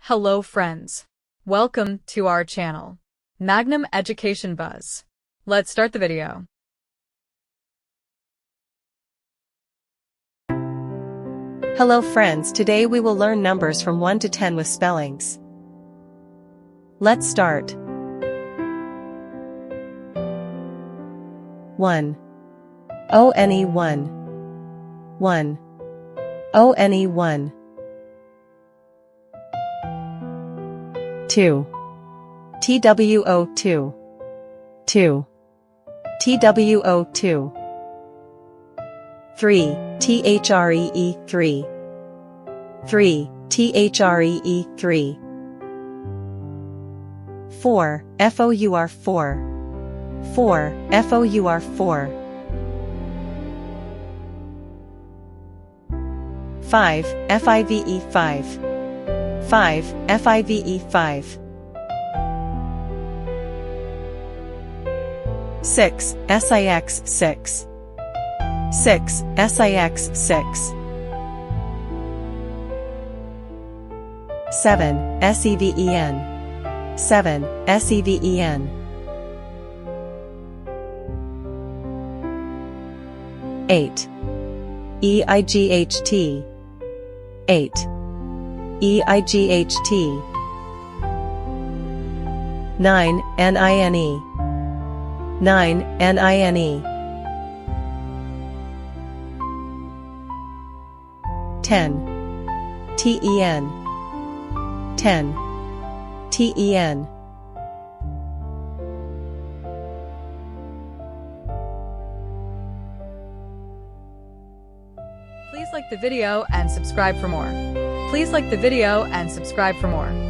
Hello friends. Welcome to our channel, Magnum Education Buzz. Let's start the video. Hello friends, today we will learn numbers from 1 to 10 with spellings. Let's start. 1. O-N-E 1. 1. O-N-E 1. 2. T-W-O 2. 2. T-W-O 2. 3. T-H-R-E-E 3. 3. T-H-R-E-E 3. 4. F-O-U-R 4. 4. F-O-U-R 4. 5. F-I-V-E 5. 5. F-I-V-E 5. 6. S-I-X 6. 6. S-I-X 6. 7. S-E-V-E-N. 7. S-E-V-E-N. 8. E-I-G-H-T. 8. E-I-G-H-T. 9. N-I-N-E. 9. N-I-N-E. 10. T-E-N. 10. T-E-N. Please like the video and subscribe for more. Please like the video and subscribe for more.